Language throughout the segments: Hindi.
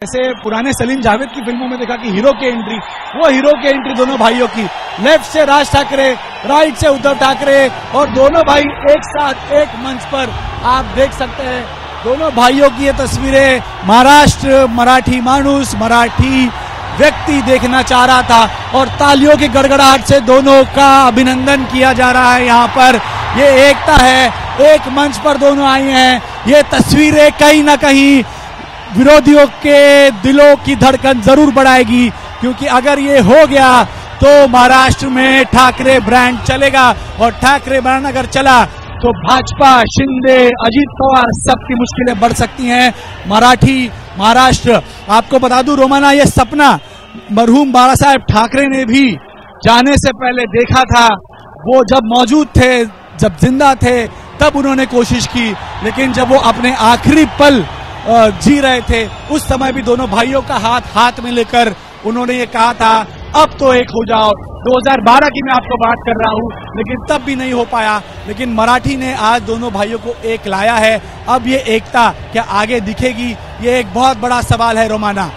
ऐसे पुराने सलीम जावेद की फिल्मों में देखा कि हीरो की एंट्री, वो हीरो की एंट्री दोनों भाइयों की, लेफ्ट से राज ठाकरे, राइट से उद्धव ठाकरे, और दोनों भाई एक साथ एक मंच पर आप देख सकते हैं। दोनों भाइयों की ये तस्वीरें महाराष्ट्र, मराठी मानुस, मराठी व्यक्ति देखना चाह रहा था और तालियों की गड़गड़ाहट से दोनों का अभिनंदन किया जा रहा है। यहाँ पर ये एकता है, एक मंच पर दोनों आए हैं। ये तस्वीरें कहीं ना कहीं विरोधियों के दिलों की धड़कन जरूर बढ़ाएगी, क्योंकि अगर ये हो गया तो महाराष्ट्र में ठाकरे ब्रांड चलेगा, और ठाकरे ब्रांड अगर चला तो भाजपा, शिंदे, अजीत पवार सबकी मुश्किलें बढ़ सकती हैं। मराठी महाराष्ट्र, आपको बता दूं रोमाना, ये सपना मरहूम बाला साहेब ठाकरे ने भी जाने से पहले देखा था। वो जब मौजूद थे, जब जिंदा थे, तब उन्होंने कोशिश की, लेकिन जब वो अपने आखिरी पल जी रहे थे उस समय भी दोनों भाइयों का हाथ हाथ में लेकर उन्होंने ये कहा था अब तो एक हो जाओ। 2012 की मैं आपको बात कर रहा हूं, लेकिन तब भी नहीं हो पाया। लेकिन मराठी ने आज दोनों भाइयों को एक लाया है। अब ये एकता क्या आगे दिखेगी, ये एक बहुत बड़ा सवाल है रोमाना।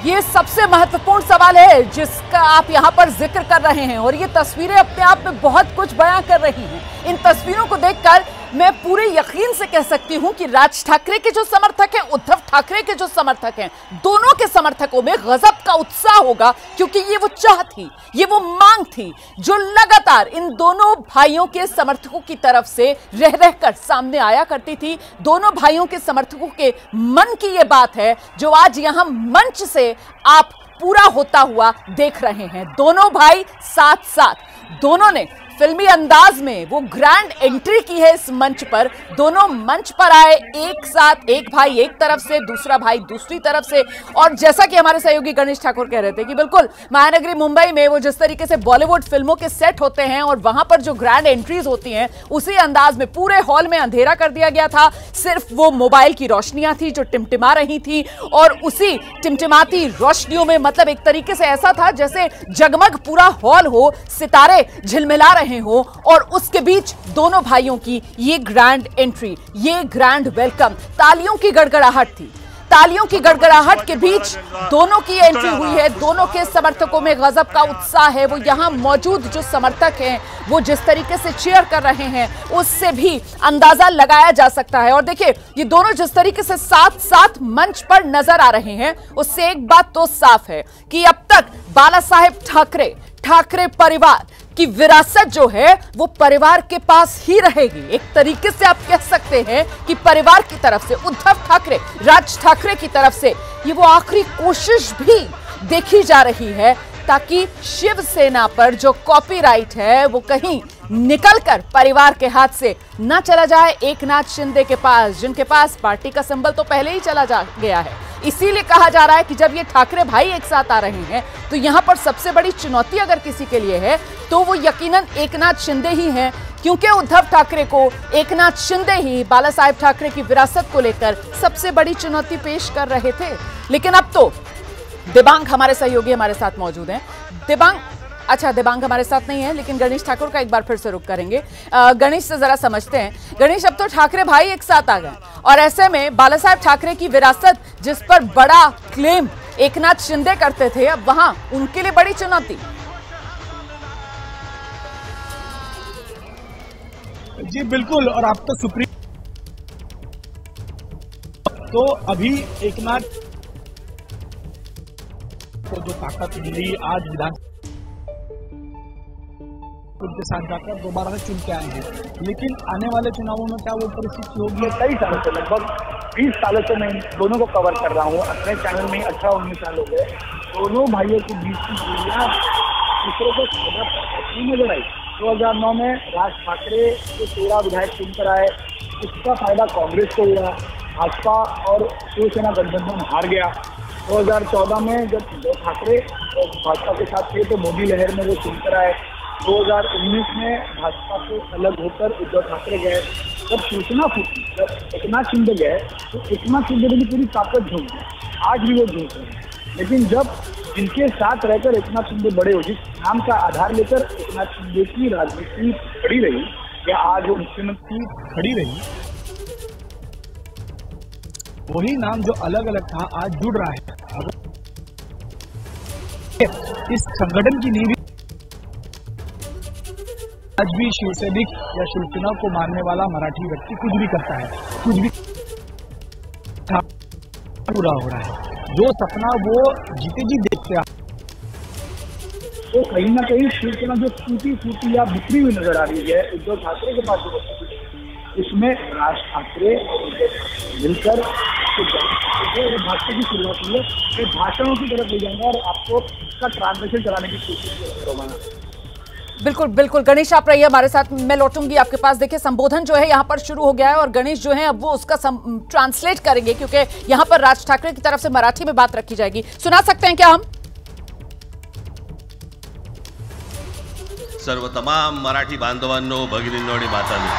ये सबसे महत्वपूर्ण सवाल है जिसका आप यहाँ पर जिक्र कर रहे हैं, और ये तस्वीरें अपने आप में बहुत कुछ बयां कर रही हैं। इन तस्वीरों को देखकर मैं पूरे यकीन से कह सकती हूं कि राज ठाकरे के जो समर्थक हैं, उद्धव ठाकरे के जो समर्थक हैं, दोनों के समर्थकों में गजब का उत्साह होगा, क्योंकि ये वो चाह थी, ये वो मांग थी जो लगातार इन दोनों भाइयों के समर्थकों की तरफ से रह रहकर सामने आया करती थी। दोनों भाइयों के समर्थकों के मन की ये बात है जो आज यहां मंच से आप पूरा होता हुआ देख रहे हैं। दोनों भाई साथ साथ, दोनों ने फिल्मी अंदाज में वो ग्रैंड एंट्री की है इस मंच पर। दोनों मंच पर आए एक साथ, एक भाई एक तरफ से, दूसरा भाई दूसरी तरफ से। और जैसा कि हमारे सहयोगी गणेश ठाकुर कह रहे थे कि बिल्कुल महानगरी मुंबई में वो जिस तरीके से बॉलीवुड फिल्मों के सेट होते हैं और वहां पर जो ग्रैंड एंट्रीज होती हैं, उसी अंदाज में पूरे हॉल में अंधेरा कर दिया गया था। सिर्फ वो मोबाइल की रोशनियां थी जो टिमटिमा रही थी, और उसी टिमटिमाती रोशनियों में मतलब एक तरीके से ऐसा था जैसे जगमग पूरा हॉल हो, सितारे झिलमिला रहे हो, और उसके बीच दोनों भाइयों की ये ग्रैंड एंट्री, ये ग्रैंड वेलकम। तालियों की गड़गड़ाहट थी, तालियों की गड़गड़ाहट के बीच दोनों की एंट्री हुई है। दोनों के समर्थकों में गजब का उत्साह है। वो यहां मौजूद जो समर्थक हैं, वो जिस तरीके से चीयर कर रहे हैं, उससे भी अंदाजा लगाया जा सकता है। और देखिए, ये दोनों जिस तरीके से साथ साथ मंच पर नजर आ रहे हैं, उससे एक बात तो साफ है कि अब तक बाला साहेब ठाकरे, ठाकरे परिवार की विरासत जो है वो परिवार के पास ही रहेगी। एक तरीके से आप कह सकते हैं कि परिवार की तरफ से, उद्धव ठाकरे, राज ठाकरे की तरफ से ये वो आखिरी कोशिश भी देखी जा रही है, ताकि शिवसेना पर जो कॉपीराइट है वो कहीं निकलकर परिवार के हाथ से ना चला जाए एकनाथ शिंदे के पास, जिनके पास पार्टी का सिंबल तो पहले ही चला जा गया है। इसीलिए कहा जा रहा है कि जब ये ठाकरे भाई एक साथ आ रहे हैं तो यहां पर सबसे बड़ी चुनौती अगर किसी के लिए है तो वो यकीनन एकनाथ शिंदे ही हैं, क्योंकि उद्धव ठाकरे को एकनाथ शिंदे ही बाला साहेब ठाकरे की विरासत को लेकर सबसे बड़ी चुनौती पेश कर रहे थे। लेकिन अब तो दिबांग हमारे सहयोगी हमारे साथ मौजूद हैं। दिबांग, अच्छा दिबांग हमारे साथ नहीं है, लेकिन गणेश ठाकुर का एक बार फिर से रुख करेंगे। गणेश से जरा समझते हैं। गणेश, अब तो ठाकरे भाई एक साथ आ गए, और ऐसे में बाला साहेब ठाकरे की विरासत जिस पर बड़ा क्लेम एकनाथ शिंदे करते थे, अब वहां उनके लिए बड़ी चुनौती। जी बिल्कुल, और आप तो सुप्रीम, तो अभी एकनाथ को जो ताकत मिली आज विधान उनके साथ जाकर दोबारा से चुन के आए हैं, लेकिन आने वाले चुनावों में क्या वो परिस्थिति होगी? कई सालों से, लगभग 20 सालों से मैं दोनों को कवर कर रहा हूँ अपने चैनल में। 18-19 साल हो गए। दोनों भाइयों के बीच की दूरियां दूसरे को नजर आई। 2009 में राज ठाकरे के 13 विधायक चुनकर आए, इसका फायदा कांग्रेस को हुआ। भाजपा और शिवसेना गठबंधन हार गया। 2014 में जब उद्धव ठाकरे भाजपा के साथ थे तो मोदी लहर में वो चुनकर आए। 2019 में भाजपा से अलग होकर उद्धव ठाकरे गए। जब सूचना फूटी, जब एकनाथ शिंदे गए तो एकनाथ शिंदे ने भी पूरी ताकत झोंक दी। आज भी वो झोंक रहे हैं, लेकिन जब जिनके साथ रहकर एकनाथ शिंदे बड़े हो, जिस नाम का आधार लेकर एकनाथ शिंदे की राजनीति खड़ी रही या आज वो मुख्यमंत्री खड़ी रही, वही नाम जो अलग अलग था आज जुड़ रहा है। इस संगठन की नींव आज भी शिवसैनिक या शिवसेना को मानने वाला मराठी व्यक्ति कुछ भी करता है, कुछ भी पूरा हो रहा है। जो सपना वो जीते जी देखते हैं, तो कहीं ना कहीं शिवसेना जो टूटी फूटी या बिखरी हुई नजर आ रही है उद्धव ठाकरे के पास, इसमें राज ठाकरे मिलकर भाषण की शुरुआत हुई है। भाषणों की तरफ ले जाएंगे और आपको इसका ट्रांसलेशन कराने की कोशिश करूंगा। बिल्कुल बिल्कुल गणेश, आप रहिए हमारे साथ, मैं लौटूंगी आपके पास। देखिए संबोधन जो है यहाँ पर शुरू हो गया है और गणेश जो है अब वो उसका ट्रांसलेट करेंगे, क्योंकि यहाँ पर राज ठाकरे की तरफ से मराठी में बात रखी जाएगी। सुना सकते हैं क्या हम? सर्व तमाम मराठी बांधवांनो, भगिनींनो आणि मातांनो,